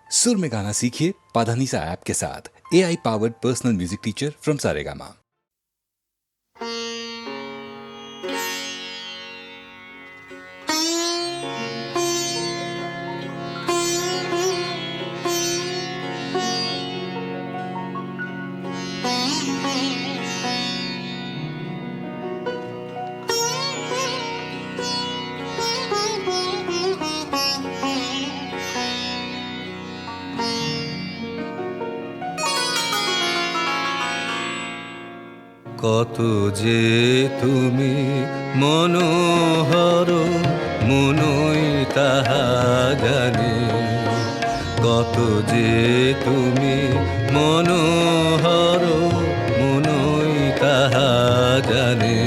सुर में गाना सीखिए पाधानीसा ऐप के साथ। AI powered personal music teacher from Saregama. কত যে তুমি মনোহর মনই তাহা জানে, কত যে তুমি মনোহর মনই তাহা জানে।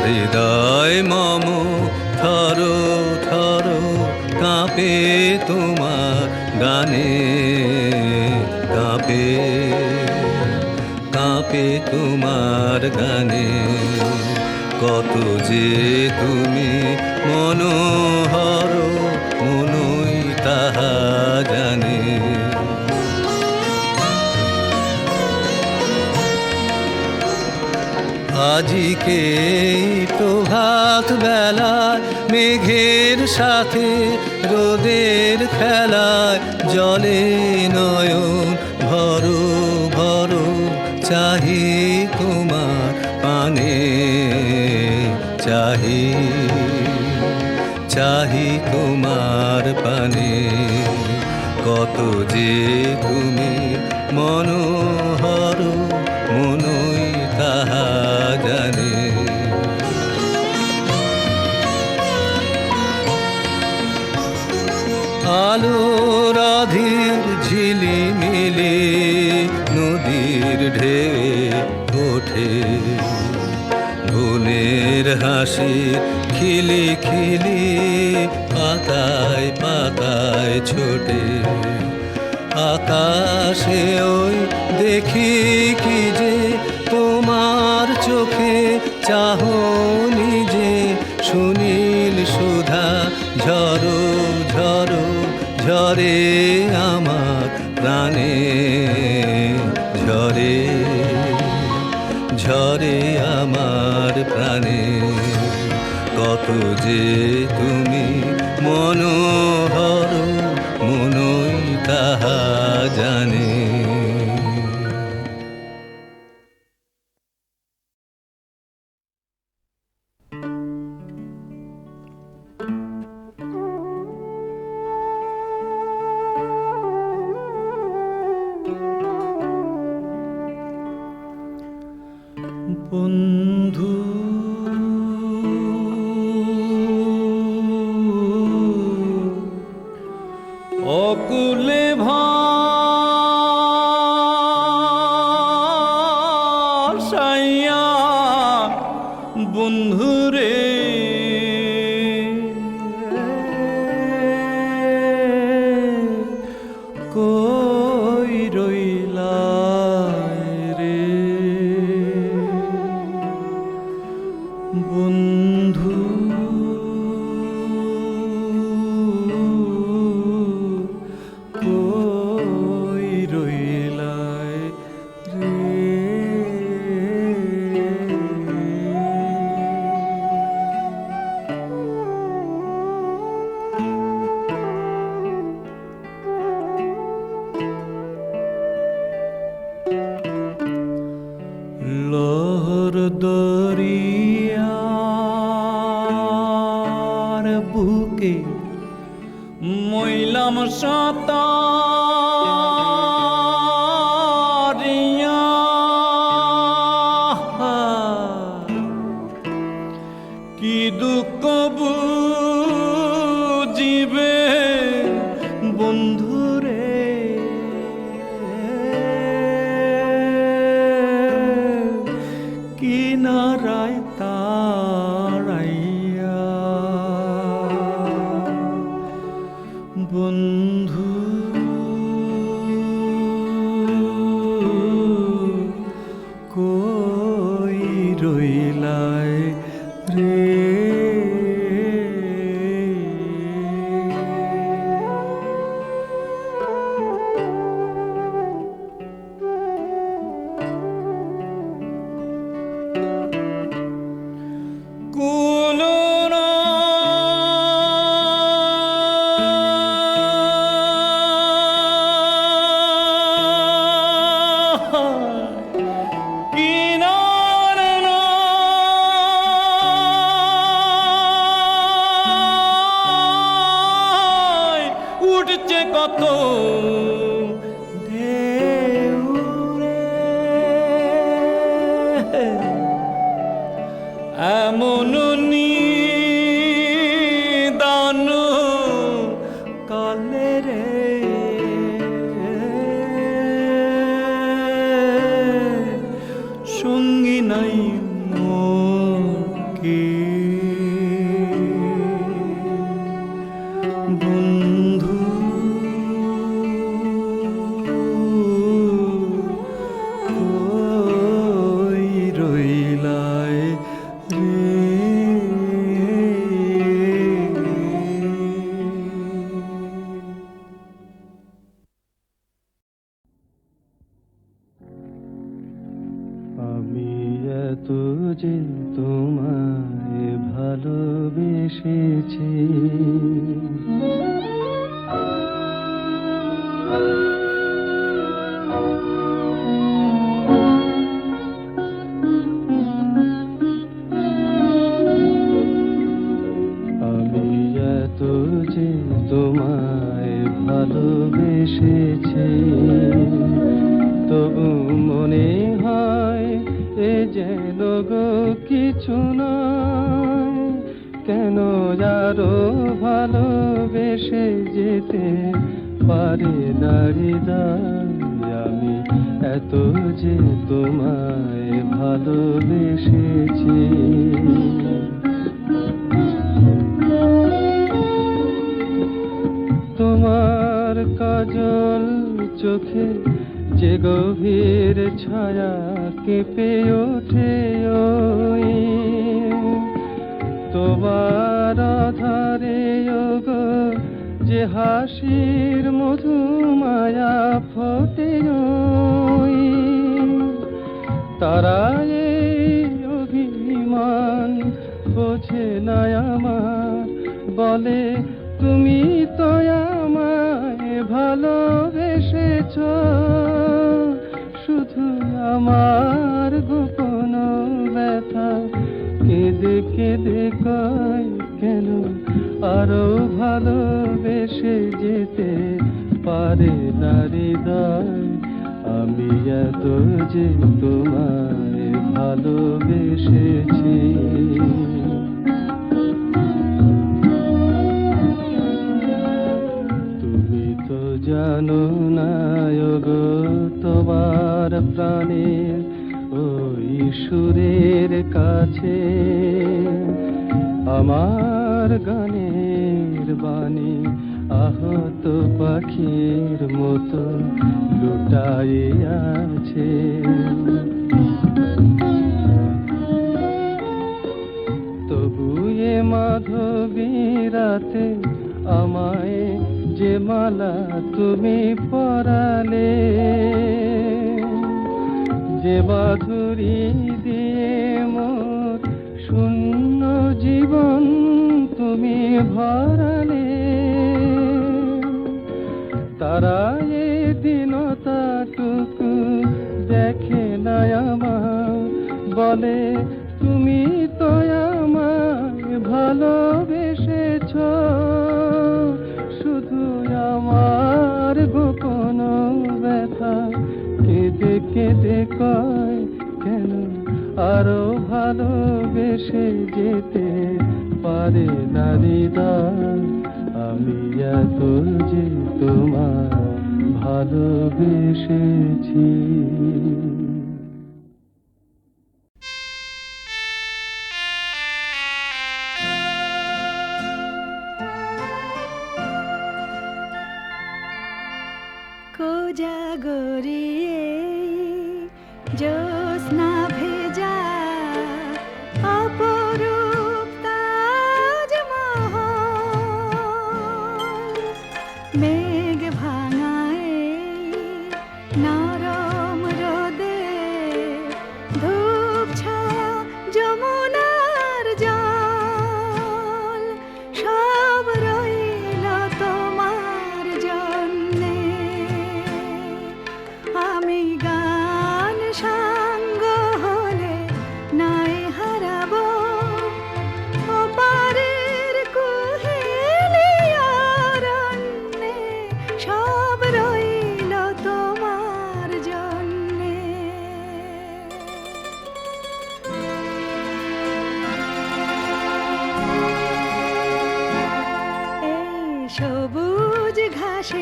হৃদয় মম থর থর কাঁপে তোমার গানে, কাঁপে কাঁপে তোমার গানে। কত যে তুমি মনোহর মনই তাহা জানে। আজিকে প্রভাত বেলায় মেঘের সাথে রোদের খেলায় জলে নয়ন ভরো ভরো চাহি তোমার পানে, চাহি চাহি তোমার পানে। কত যে তুমি মনোহর মনই তাহা জানে। আলো রাধের ঝিলিমিলি নদীর ঢেউ ওঠে, ধনের হাসি খিলি খিলি পাতায় পাতায় ছোটে। আকাশে ওই দেখি কি যে তোমার চোখে চাহনি যে সুনীল সুধা ঝরো ঝরো ঝরে আমার প্রাণে, ঝরে ঝরে আমার প্রাণে। কত যে তুমি মনোহর মনই তাহা জানে। বন্ধু অকুলে ভাসাইয়া বন্ধুরে কই রইলা রে বন্ধু, কই রইলা রে। লহর দরিয়ার বুকে মইলাম সাঁতারিয়া, কি দুঃখ বুঝিবে বন্ধুরে কিনারায় তাড়াইয়া। বন্ধু কই রইলাই রে। উঠছে কত ঢেউ রে, এমন নিদান কালে রে সঙ্গী নাই মোর কে বন্ধু কই রইলায় রে। আমি এত যে তোমায় ভালোবেসেছি, আমি এত যে তোমায় ভালোবেসেছি, তবু মনে হয় এ যেন গো কিছু নয়, কেন আরো ভালোবেসে যেতে পারে না হৃদয়। আমি এত যে তোমায় ভালোবেসেছি, তোমার কাজল চোখে যে গভীর ছায়া কেঁপে ওঠে ওই তোমার আধারে গো যে হাসির মধু মায়া ফোটে ওই তারা এই অভিমান বোঝে না আমার, বলে তুমি তো আমায় ভালোবেসেছ, শুধু আমার গোপন ব্যথা কেঁদে কেঁদে কয় কেন আরো ভালোবেসে যেতে পারে না হৃদয়। আমি এত যে তোমায় ভালোবেসেছি, তুমি তো জানো না গো তোমার প্রাণের ওই সুরের কাছে আমার গানের বাণী আহত পাখির মতো লুটাই আছে। তবু এ মাধবী রাতে আমায় যে মালা তুমি পরালে, যে মাধুরী দিয়ে মোর শূন্য জীবন তুমি ভরালে, তারা এ দিনটাটুকু দেখে না আমার, বলে তুমি তো আমায় ভালোবেসেছ, শুধু আমার গোপন ব্যথা কেঁদে কেঁদে কয় কেন আরো ভালোবেসে যেতে পারে না হৃদয়। আমি এত যে তোমায় ভালোবেসেছি। কোজাগরিয়ে জ্যোৎস্না ভেজা অপরূপ তাজমহল, মেঘ ভাঙায় নরম রোদে ধূপ ছায়া যমুনার জল, সব রইল তোমার জন্যে। আমি গান সাঙ্গ হলে নাই হারাবো ওপারের কুহেলি অরণ্যে।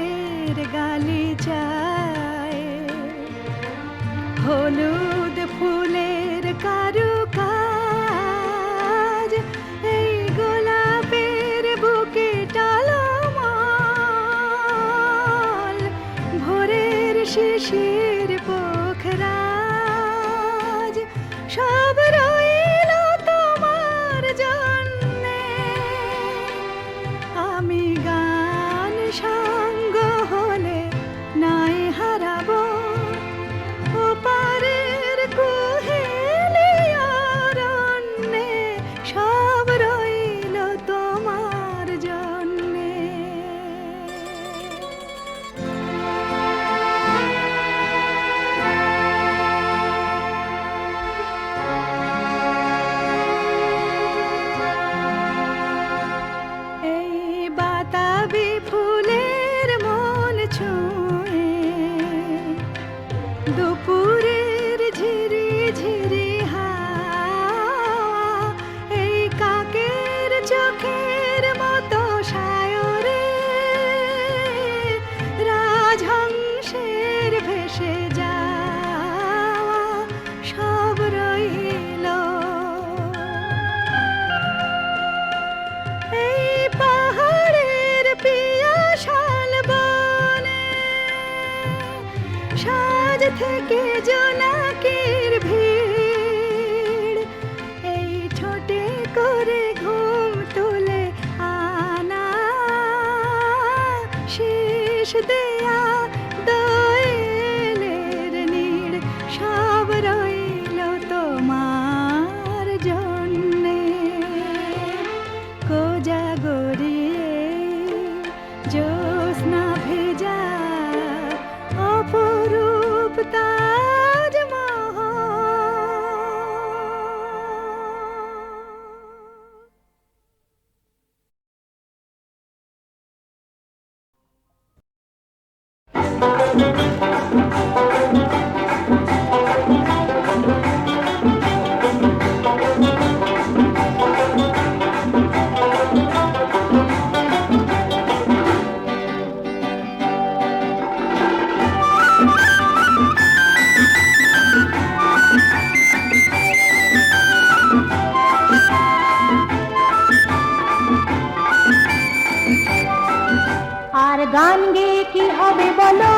হাতের গালিচায় হলুদ ফুলের কারুকাজ, এই গোলাপের বুকে টালমাল, ভোরের শিশির পোখরাজ, সব রইল তোমার জন্যে। আমি গান সঙ্গ হলে নাই হারাবো ওপারের কুহেলিয়ার অন্যে, সব রইল তোমার জন্যে। এই বাতাবি ফুলের মন ছুঁয়ে দুপুরের ঝিরি ঝিরি হাওয়া, এই কাকের চোখের মতো সায়রে রাজহংসের ভেসে যাওয়া, সব রইল। এই পাহাড়ের পিয়াসাল বনে সাজ থেকে জোনাকির ভিড়, এই ঠোঁটে করে ঘুম তুলে আনা শেষ দেয়া দোয়েলের নীড়, সব রইল তোমার জন্যে। কোজাগরিয়ে জ্যোৎস্না ভেজা অপরূপ তাজমহল। আর গান গেয়ে কি হবে বলো,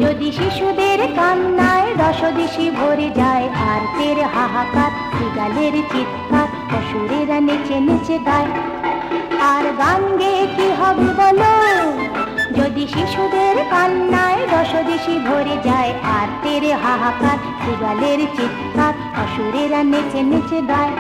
যদি শিশুদের কান্নায় রসদিশি ভরে যায়, আর তের হাহাকার, বিড়ালের চিৎকার, অসুরেরা নেচে নেচে গায়। আর গান গেয়ে কি হবে বলো, যদি শিশুদের কান্নায় রসদিশি ভরে যায়, আর তের হাহাকার, বিড়ালের চিৎকার, অসুরেরা নেচে নেচে গায়।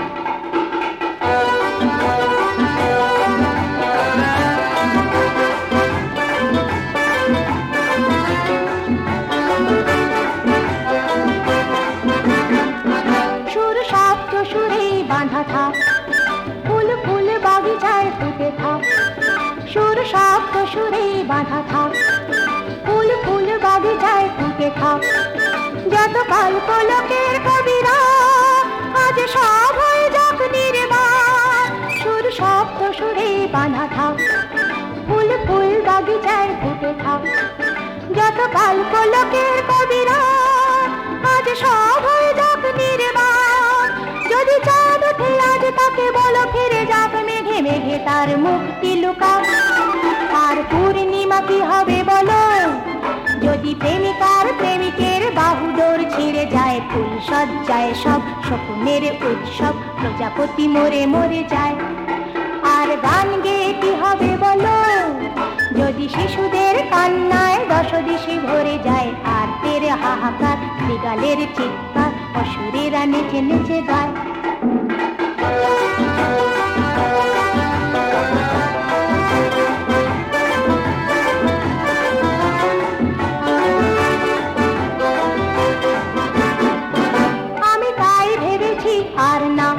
সুর শব্দ সুরে বাঁধা থাক, ফুল ফুল বাগিচায় ফুটে থাক। সুর শব্দ সুরে বাঁধা থাক, ফুল ফুল বাগিচায় ফুটে থাক। যত কল্পলোকের কবিরা আজ সব হয়ে যাক নির্বাণ। সুর শব্দ সুরে বাঁধা থাক, ফুল ফুল বাগিচায় ফুটে থাক। যত কল্পলোকের কবিরা আজ সব হয়ে যাক নির্বাণ। যদি চাঁদ ওঠে আজ তাকে বলো ফিরে যাক, মেঘে মেঘে তার মুক্তি লুকাক। আর পূর্ণিমা কি হবে বলো, যদি প্রেমিকার প্রেমিকের বাহুডোর ছিঁড়ে যায়। ফুল সজ্জায় সব স্বপ্নের উৎসব, প্রজাপতি মরে মরে যায়। আর গান গেয়ে কি হবে বলো, যদি শিশুদের কান্নায় দশদিশি ভরে যায়। আর তের হাহাকার, বিড়ালের চিৎকার, অসুরেরা নেচে নেচে গায়। আমি তাই ভেবেছি আর না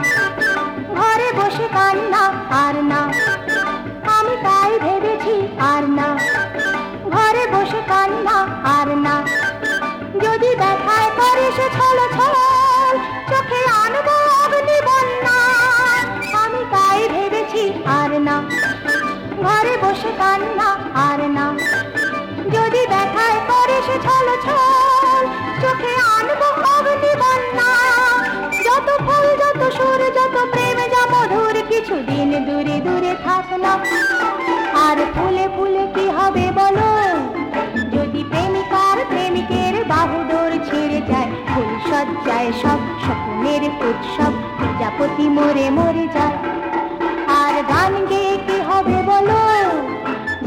ঘরে বসে কান্না, আর না। আমি তাই ভেবেছি আর না ঘরে বসে কান্না, আর না। যদি দেখায় করে সে ছল ছল, চোখে আনবো অগ্নি বন্যা। আমি তাই ভেবেছি আর না ঘরে বসে কান্না, আর না। থাক না। আর ফুলে ফুলে কি হবে বলো, যদি প্রেমিকার প্রেমিকের বাহুডোর ছিঁড়ে যায়। ফুল সজ্জায় সব স্বপ্নের উৎসব, প্রজাপতি মরে মরে যায়। আর গান গেয়ে কি হবে বলো,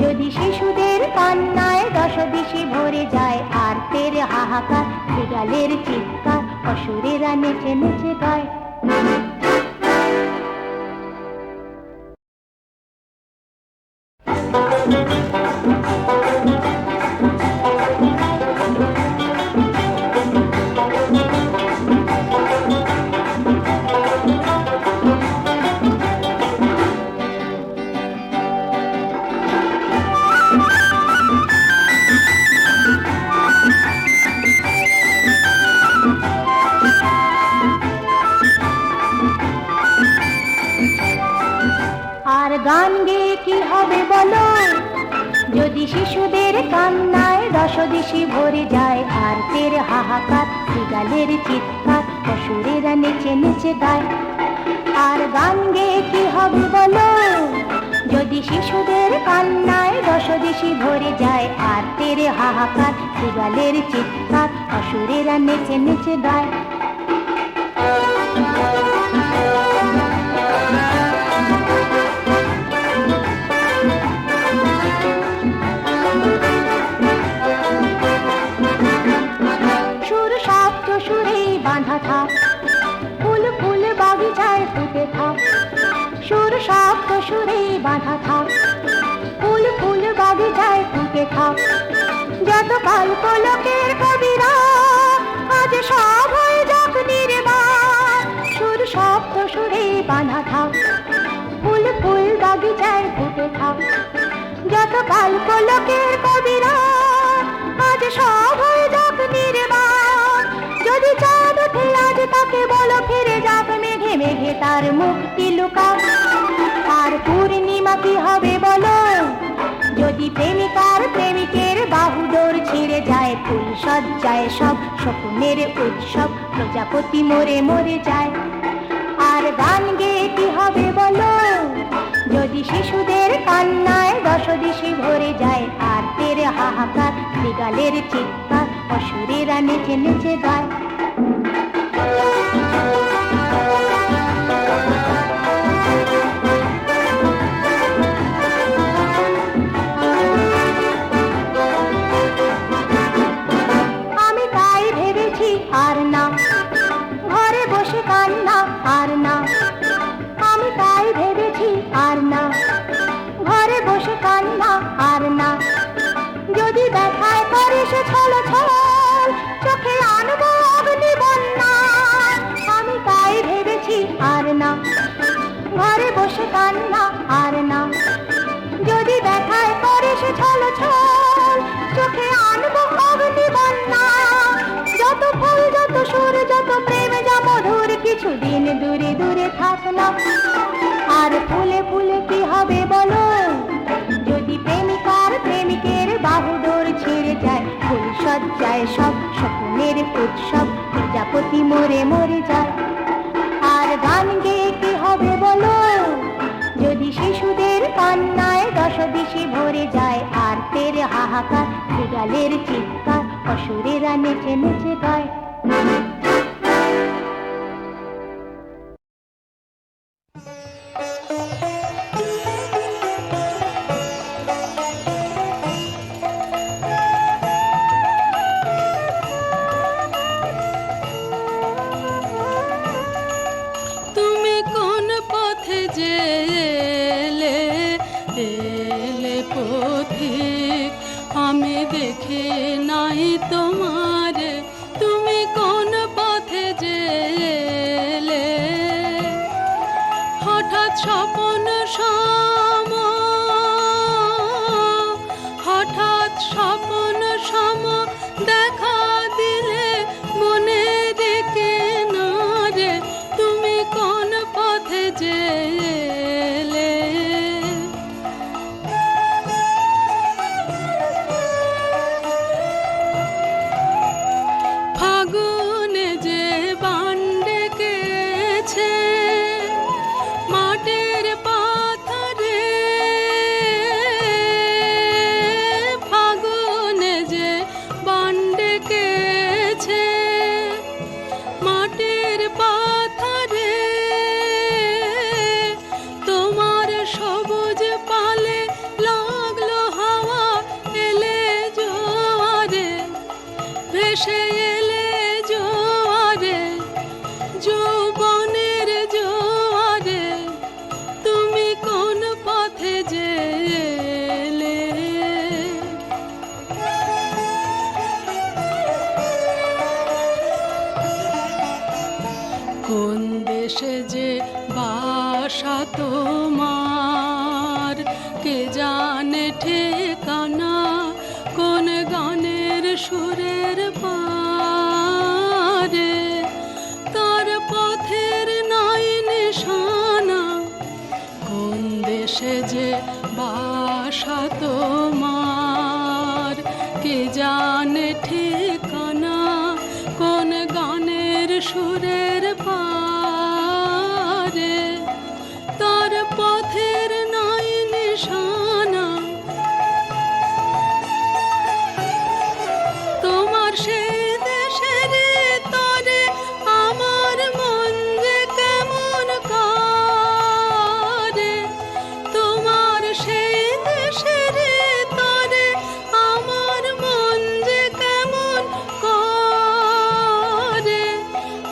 যদি শিশুদের কান্নায় দশদিশি ভরে যায়। আর তেরে হাহাকার, বিড়ালের চিৎকার, অসুরেরা নেচে নেচে গায়। আর গান গেয়ে কি হবে বলো, যদি শিশুদের কান্নায় দশদিশি ভরে যায়। আর তেরে হাহাকার, বিড়ালের চিৎকার, অসুরেরা নেচে নেচে গায়। আর গান গেয়ে কি হবে বলো, যদি শিশুদের কান্নায় দশদিশি ভরে যায়। আর তেরে হাহাকার, বিড়ালের চিৎকার, অসুরেরা নেচে নেচে গায়। সুর শব্দ সুরে বাঁধা থাক, ফুল ফুল বাগিচায় ফুটে থাক। সুর শব্দ সুরে বাঁধা থাক, ফুল ফুল বাগিচায় ফুটে থাক। যত কল্পলোকের কবিরা আজ সব হয়ে যাক নির্বাণ। সুর শব্দ সুরে বাঁধা থাক, ফুল ফুল বাগিচায় ফুটে থাক। যত কল্পলোকের কবিরা আজ সব হয়ে যাক নির্বাণ। যদি চাঁদ ওঠে আজ তাকে বলো ফিরে যাক, মেঘে মেঘে তার মুক্তি লুকাক। আর পূর্ণিমা কি হবে বলো, যদি প্রেমিকার প্রেমিকের বাহুডোর ছিঁড়ে যায়। ফুল সজ্জায় সব স্বপ্নের উৎসব, প্রজাপতি মরে মরে যায়। আর গান গেয়ে কি হবে বলো, যদি শিশুদের কান্নায় দশদিশি ভরে যায়। আর তেরে হাহাকার, বিড়ালের চিৎকার, অসুরেরা নেচে নেচে গায়। আমি তাই ভেবেছি আর না, ঘরে বসে কান্না আর না। আমি তাই ভেবেছি আর না, ঘরে বসে কান্না আর না। যদি দেখায় করে সে ছল ছল, চোখে আনবো অগ্নি বন্যা। আমি তাই ভেবেছি আর না, ঘরে বসে কান্না আর না। যদি দেখায় করে সে ছল ছল, চোখে আনবো অগ্নি বন্যা। যত ফুল যত সুর যত প্রেম যা মধুর, কিছুদিন দূরে দূরে থাক না। আর ফুলে ফুলে কি হবে বলো, যদি প্রেমিকার প্রেমিকের বাহুডোর ছিঁড়ে যায়। ফুল সজ্জায় সব স্বপ্নের উৎসব, প্রজাপতি মরে মরে যায়। আর গান গেয়ে কি হবে বলো, যদি শিশুদের কান্নায় দশদিশি ভরে যায়। আর তেরে হাহাকার, বিড়ালের চিৎকার, অসুরেরা নেচে নেচে গায়। তুমি কোন পথে যে এলে, এলে পথিক আমি দেখে নাই তোমার। তুমি কোন পথে যে এলে, হঠাৎ স্বপন সম, হঠাৎ স্বপন সম দেখা দিলে মনে রেখে না রে। তুমি কোন পথে যে এলে, ফাগুনে যে বান ডেকেছে মাটির পাথরে, ভেসে এলে জোয়ারে, যৌবনের জোয়ারে, তুমি কোন পথে যে এলে? কোন দেশে যে বাসা তোমার, কে জানে ঠিকানা, কোন গানের সুরের পারে, তার পথের নাই নিশানা। কোন দেশে যে বাসা তোমার, কে জানে ঠিকানা, কোন গানের সুরের পারে, তার পথের নাই নিশানা। তোমার সেই দেশের তরে আমার মন যে কেমন করে, তোমার সেই দেশের তরে আমার মন যে কেমন করে,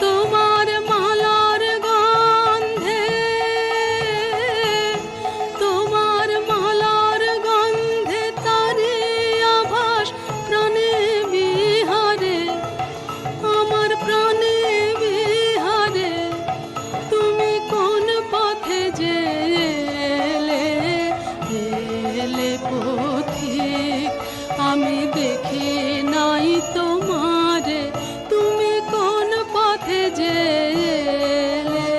তোমার মালার গন্ধে, তোমার মালার গন্ধে তারে আভাস প্রাণে বিহারে, আমার প্রাণে বিহারে, তুমি কোন পথে যে এলে? এলে পথিক, আমি দেখি নাই তোমারে, তুমি কোন পথে যে এলে?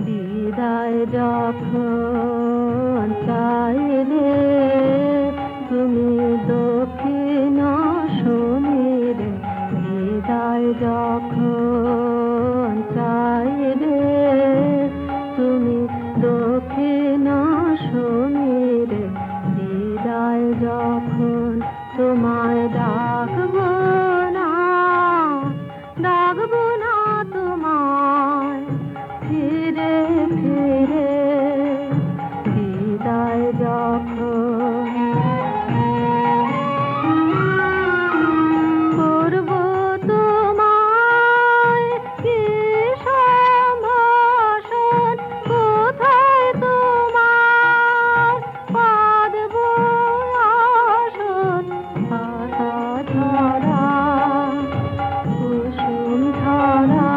বিদায় যখন চাইলে তুমি দক্ষিণ সমীরে, বিদায় যখন চাইলে তুমি দক্ষিণ সমীরে, বিদায় যখন তোমায় ডাকবো না, ডাকবো না তোমায় ফিরে ফিরে, বিদায় যখন করব তোমায় কি সম্ভাষণ, কোথায় তোমার পাদব আসন, পাতা ঝরা কুসুম ঝরা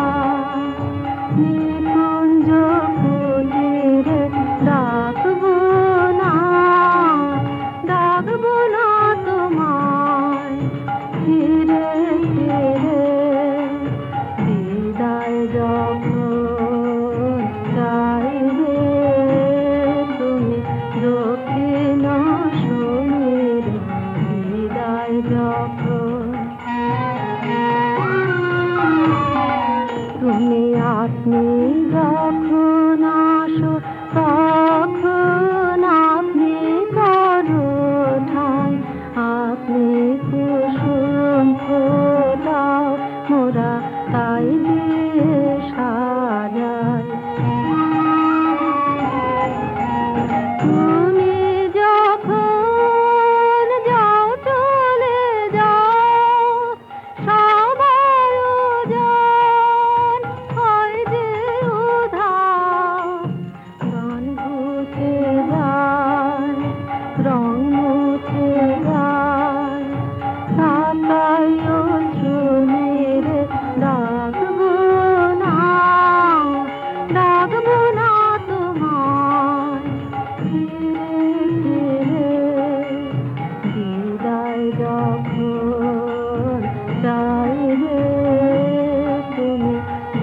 নিকুঞ্জ ফুলের, ডাকবো না, ডাকবো না তোমায় ফিরে ফিরে, বিদায় যখন চাইবে তুমি দক্ষিণ সমীরে, বিদায় যখন তুমি আপনি যখন আসো, তখন আপনি করো ঠাই, আপনি কুসুম ফোটাও, মোরা তাই দিয়ে সাজাই। তুমি যখন যাও চলে যাও, সবার উজান হয় যে উধাও, গান ঘুচে যায়, রং মুছে যায়, তাকাই অশ্রু মেরে, ডাকবো না, ডাকবো না তোমায় ফিরে ফিরে, বিদায় যখন চাইবে তুমি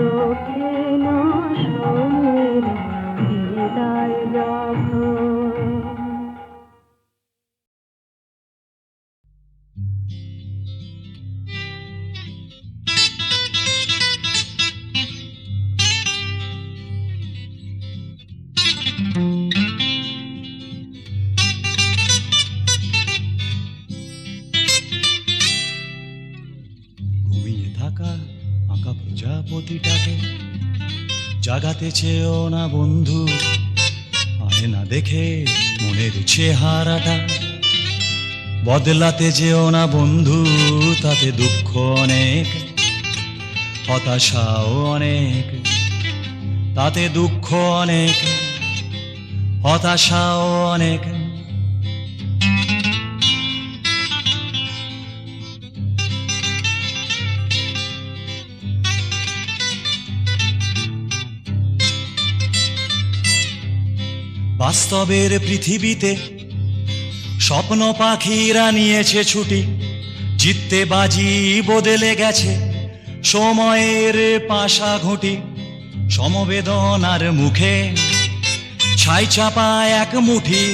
দক্ষিণ সমীরে, বিদায় যখন। ঘুমিয়ে থাকা আঁকা প্রজাপতিটাকে জাগাতে চেয়েও না বন্ধু আয়না দেখে মনের চেহারাটা, বদলাতে যেও না বন্ধু তাতে দুঃখ অনেক, হতাশাও অনেক, তাতে দুঃখ অনেক, হতাশাও অনেক। বাস্তবের পৃথিবীতে স্বপ্ন পাখিরা নিয়েছে ছুটি, জিততে বাজি বদলে গেছে সময়ের পাশা ঘুঁটি। সমবেদনার মুখে ছাই চাপা এক মুঠি,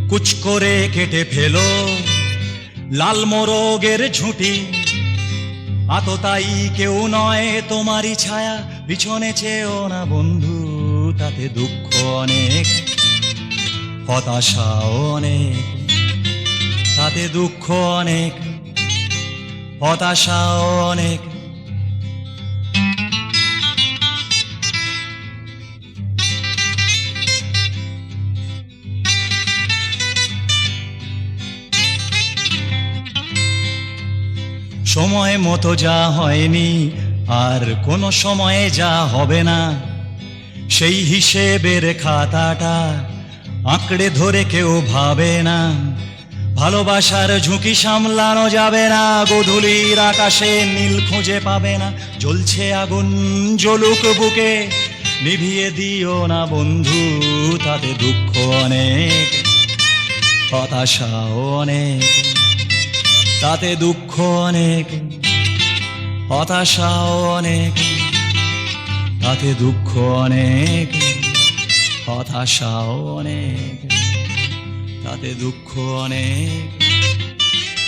কুচ করে কেটে ফেলো লাল মোরগের ঝুঁটি। আততাই কেউ নয় তোমারই ছায়া, পিছনে চেয়েও না বন্ধু তাতে দুঃখ অনেক, হতাশাও অনেক, তাতে দুঃখ অনেক, হতাশাও অনেক। সময় মতো যা হয়নি আর কোনো সময়ে যা হবে না, সেই হিসেবের খাতাটা আঁকড়ে ধরে কেউ ভাবে না। ভালোবাসার ঝুঁকি সামলানো যাবে না, গোধূলির আকাশে নীল খুঁজে পাবে না। জ্বলছে আগুন জ্বলুক বুকে, নিভিয়ে দিও না বন্ধু তাতে দুঃখ অনেক, হতাশাও অনেক, তাতে দুঃখ অনেক, হতাশাও অনেক, তাতে দুঃখ অনেক, হতাশাও অনেক, তাতে দুঃখ অনেক,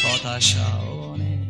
হতাশাও অনেক।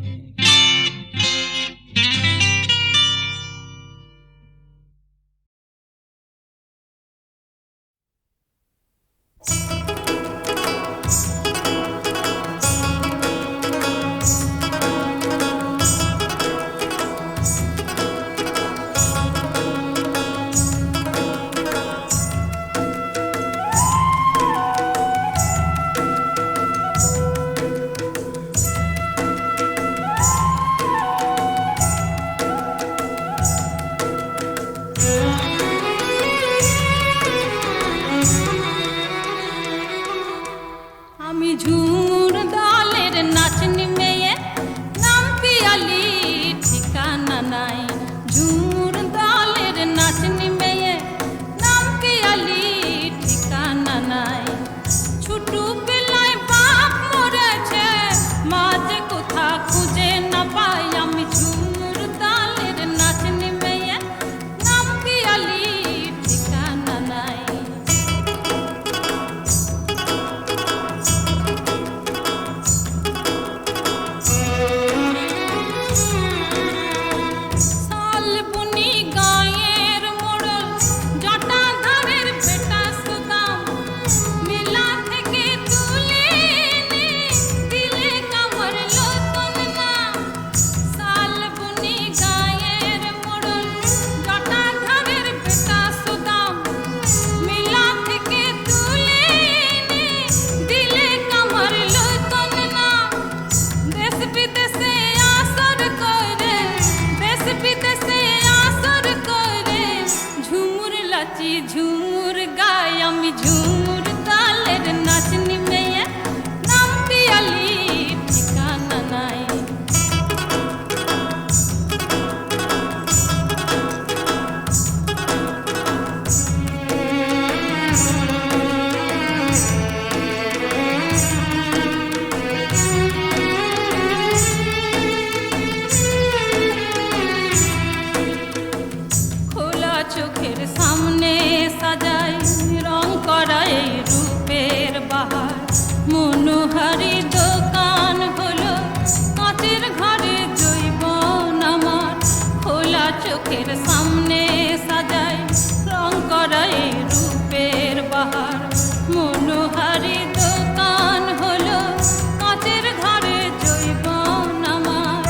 আমি ঝুমুর দলের নাচনি মেয়ে, নাম পিয়ালি ঠিকানা নাই। ঝুমুর দলের নাচনি মেয়ে, নাম পিয়ালি ঠিকানা নাই। ছোটু বেলায় বাপ মরেছে, মাঝে কোথা খুঁজে না পাই। আমি ঝুমুর দলের নাচনি মেয়ে, নাম পিয়ালি ঠিকানা নাই। শালবনি গায়ের মোড়ল, জটাধারের বেটা সুদাম, মেলা থেকে তুলে এনে দিলে কামড় লোতন না। শালবনি গায়ের মোড়ল, জটাধারের বেটা সুদাম, মেলা থেকে তুলে এনে দিলে কামড় লোতন না। দেশ বিদেশে আসর করে, দেশ বিদেশে আসর করে, ঝুমুর লাচি ঝুমুর গাই। আমি ঝুমুর তালের নাচনি মেয়ে, নাম পিয়ালি ঠিকানা নাই। খোলা চোখের সামনে সাজাই রং করা এই রূপের বাহার। মনোহারি দোকান হলো কাঁচের ঘরে জৈবন আমার। খোলা চোখের সামনে সাজাই রং করা এই রূপের বাহার। মনোহারি দোকান হলো কাঁচের ঘরে জৈবন আমার।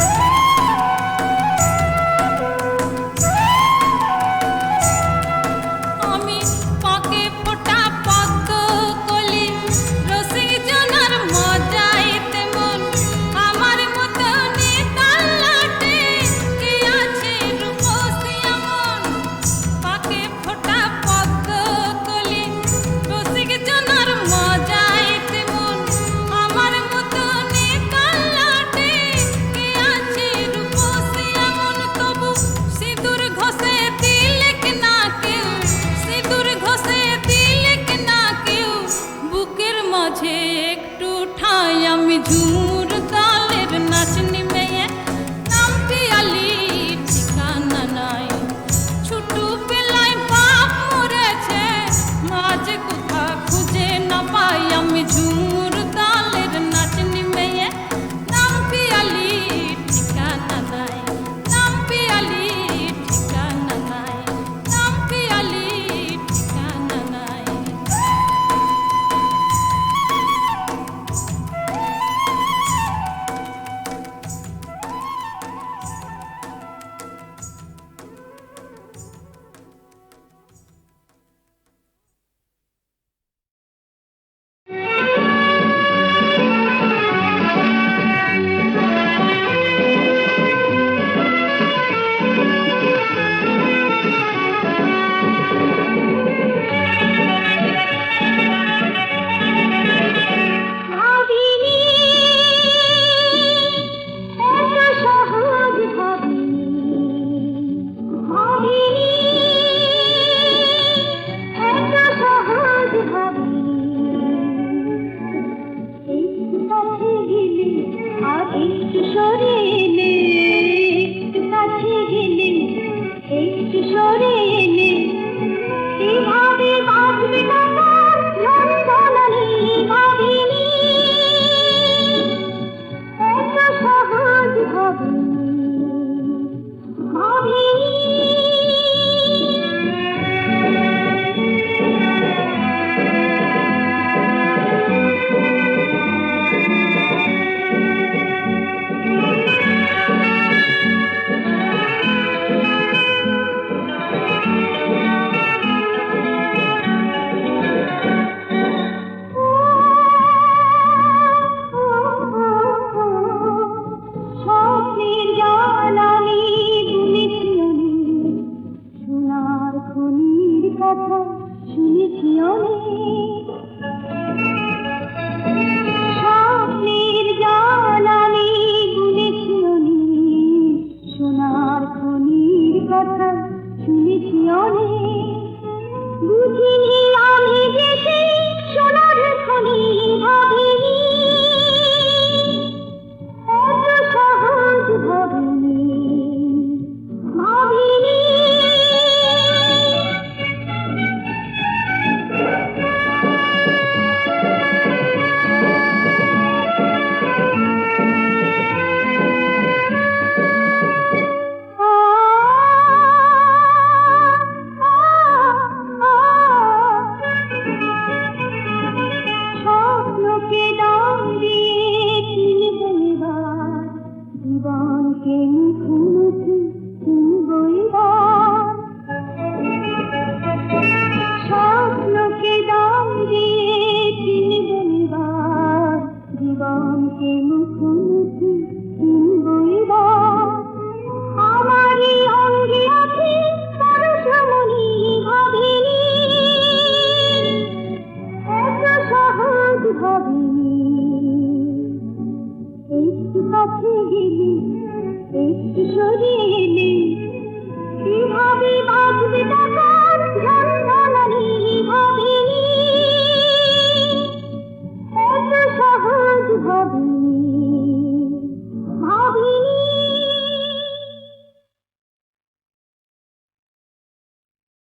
কথা শুনেছি অনেক, বুঝিনি আমি যে সেই সোনার খনি ভাবিনি, এত সহজ ভাবিনি, ভাবিনি। স্বপ্নকে দাম দিয়ে কিনব এবার, জীবনকে মুখোমুখি কিনব এবার। স্বপ্নকে দাম দিয়ে কিনব এবার, জীবনকে মুখোমুখি কিনব এবার। আমারই অঙ্গে আছে পরশমণি ভাবিনি, এত সহজ ভাবিনি। একটু কাছে গেলে একটু সরে